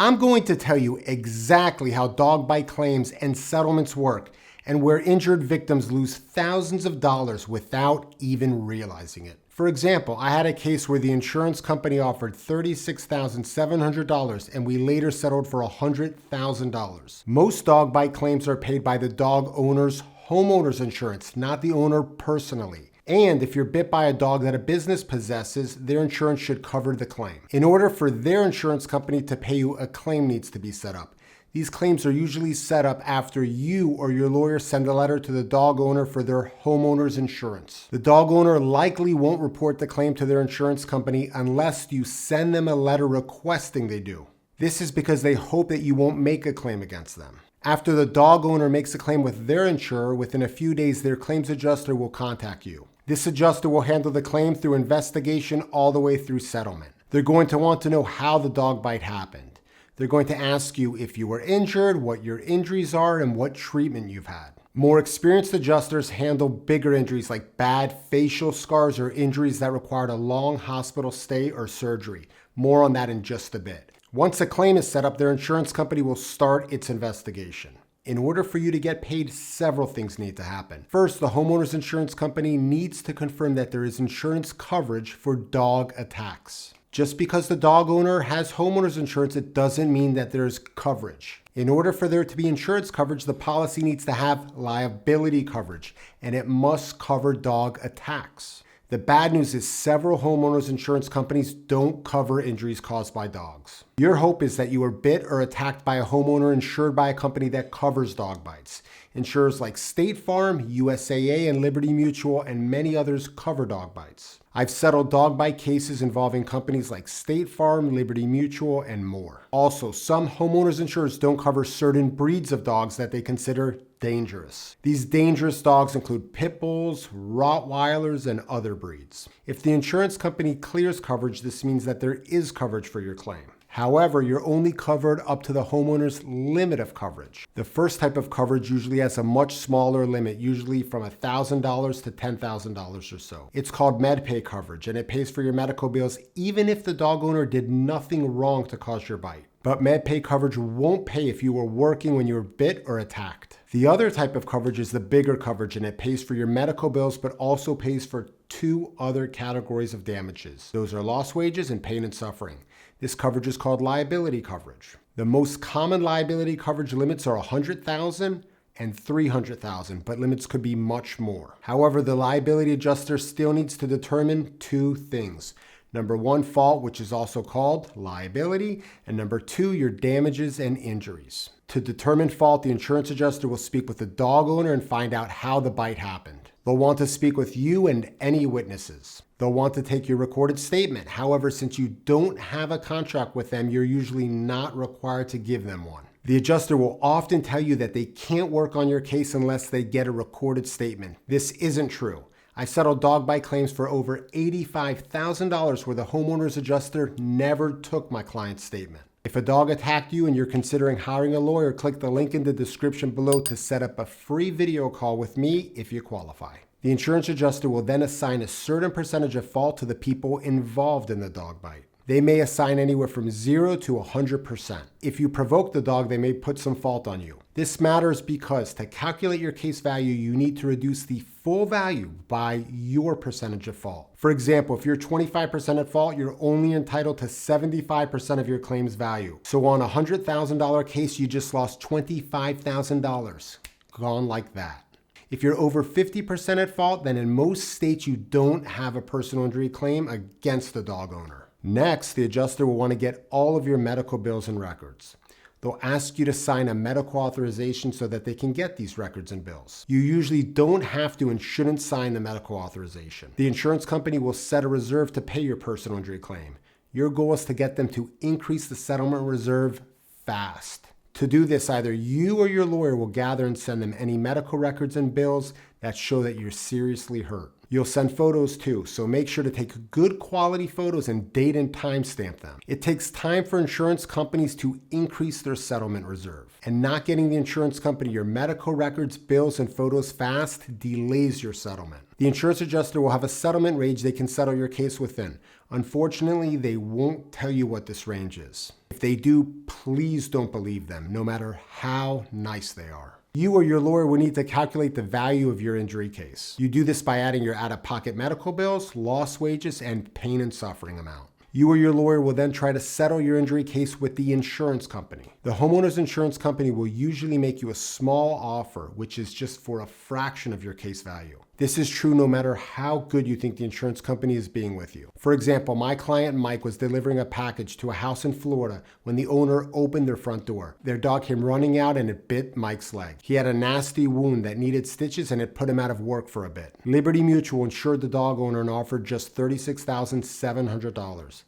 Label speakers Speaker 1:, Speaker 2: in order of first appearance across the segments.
Speaker 1: I'm going to tell you exactly how dog bite claims and settlements work and where injured victims lose thousands of dollars without even realizing it. For example, I had a case where the insurance company offered $36,700 and we later settled for $100,000. Most dog bite claims are paid by the dog owner's homeowner's insurance, not the owner personally. And if you're bit by a dog that a business possesses, their insurance should cover the claim. In order for their insurance company to pay you, a claim needs to be set up. These claims are usually set up after you or your lawyer send a letter to the dog owner for their homeowner's insurance. The dog owner likely won't report the claim to their insurance company unless you send them a letter requesting they do. This is because they hope that you won't make a claim against them. After the dog owner makes a claim with their insurer, within a few days, their claims adjuster will contact you. This adjuster will handle the claim through investigation all the way through settlement. They're going to want to know how the dog bite happened. They're going to ask you if you were injured, what your injuries are, and what treatment you've had. More experienced adjusters handle bigger injuries like bad facial scars or injuries that required a long hospital stay or surgery. More on that in just a bit. Once a claim is set up, their insurance company will start its investigation. In order for you to get paid, several things need to happen. First, the homeowner's insurance company needs to confirm that there is insurance coverage for dog attacks. Just because the dog owner has homeowner's insurance, it doesn't mean that there's coverage. In order for there to be insurance coverage, the policy needs to have liability coverage, and it must cover dog attacks. The bad news is several homeowners insurance companies don't cover injuries caused by dogs. Your hope is that you were bit or attacked by a homeowner insured by a company that covers dog bites. Insurers like State Farm, USAA, and Liberty Mutual, and many others cover dog bites. I've settled dog bite cases involving companies like State Farm, Liberty Mutual, and more. Also, some homeowners insurers don't cover certain breeds of dogs that they consider dangerous. These dangerous dogs include pit bulls, Rottweilers, and other breeds. If the insurance company clears coverage, this means that there is coverage for your claim. However, you're only covered up to the homeowner's limit of coverage. The first type of coverage usually has a much smaller limit, usually from $1,000 to $10,000 or so. It's called MedPay coverage, and it pays for your medical bills even if the dog owner did nothing wrong to cause your bite. But MedPay coverage won't pay if you were working when you were bit or attacked. The other type of coverage is the bigger coverage, and it pays for your medical bills, but also pays for two other categories of damages. Those are lost wages and pain and suffering. This coverage is called liability coverage. The most common liability coverage limits are $100,000 and $300,000, but limits could be much more. However, the liability adjuster still needs to determine two things. Number one, fault, which is also called liability, and number two, your damages and injuries. To determine fault, the insurance adjuster will speak with the dog owner and find out how the bite happened. They'll want to speak with you and any witnesses. They'll want to take your recorded statement. However, since you don't have a contract with them, you're usually not required to give them one. The adjuster will often tell you that they can't work on your case unless they get a recorded statement. This isn't true. I settled dog bite claims for over $85,000 where the homeowner's adjuster never took my client's statement. If a dog attacked you and you're considering hiring a lawyer, click the link in the description below to set up a free video call with me if you qualify. The insurance adjuster will then assign a certain percentage of fault to the people involved in the dog bite. They may assign anywhere from 0 to 100%. If you provoke the dog, they may put some fault on you. This matters because to calculate your case value, you need to reduce the full value by your percentage of fault. For example, if you're 25% at fault, you're only entitled to 75% of your claim's value. So on a $100,000 case, you just lost $25,000. Gone like that. If you're over 50% at fault, then in most states you don't have a personal injury claim against the dog owner. Next, the adjuster will want to get all of your medical bills and records. They'll ask you to sign a medical authorization so that they can get these records and bills. You usually don't have to and shouldn't sign the medical authorization. The insurance company will set a reserve to pay your personal injury claim. Your goal is to get them to increase the settlement reserve fast. To do this, either you or your lawyer will gather and send them any medical records and bills that show that you're seriously hurt. You'll send photos too, so make sure to take good quality photos and date and time stamp them. It takes time for insurance companies to increase their settlement reserve, and not getting the insurance company your medical records, bills, and photos fast delays your settlement. The insurance adjuster will have a settlement range they can settle your case within. Unfortunately, they won't tell you what this range is. If If they do, please don't believe them, no matter how nice they are. You or your lawyer will need to calculate the value of your injury case. You do this by adding your out-of-pocket medical bills, lost wages, and pain and suffering amount. You or your lawyer will then try to settle your injury case with the insurance company. The homeowner's insurance company will usually make you a small offer, which is just for a fraction of your case value. This is true no matter how good you think the insurance company is being with you. For example, my client Mike was delivering a package to a house in Florida when the owner opened their front door. Their dog came running out and it bit Mike's leg. He had a nasty wound that needed stitches and it put him out of work for a bit. Liberty Mutual insured the dog owner and offered just $36,700.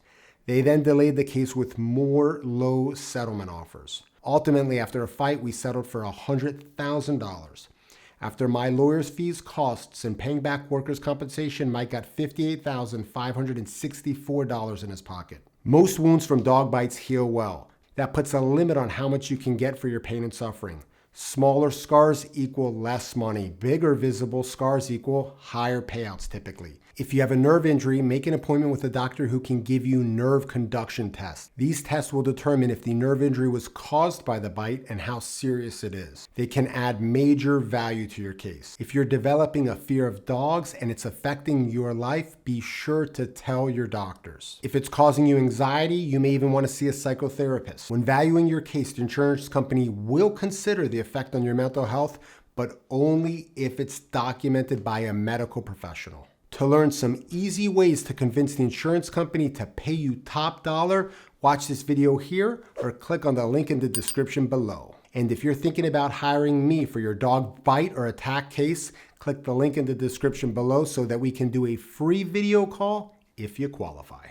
Speaker 1: They then delayed the case with more low settlement offers. Ultimately, after a fight, we settled for $100,000. After my lawyer's fees, costs, and paying back workers' compensation, Mike got $58,564 in his pocket. Most wounds from dog bites heal well. That puts a limit on how much you can get for your pain and suffering. Smaller scars equal less money. Bigger visible scars equal higher payouts typically. If you have a nerve injury, make an appointment with a doctor who can give you nerve conduction tests. These tests will determine if the nerve injury was caused by the bite and how serious it is. They can add major value to your case. If you're developing a fear of dogs and it's affecting your life, be sure to tell your doctors. If it's causing you anxiety, you may even want to see a psychotherapist. When valuing your case, the insurance company will consider the effect on your mental health, but only if it's documented by a medical professional. To learn some easy ways to convince the insurance company to pay you top dollar, watch this video here or click on the link in the description below. And if you're thinking about hiring me for your dog bite or attack case, click the link in the description below so that we can do a free video call if you qualify.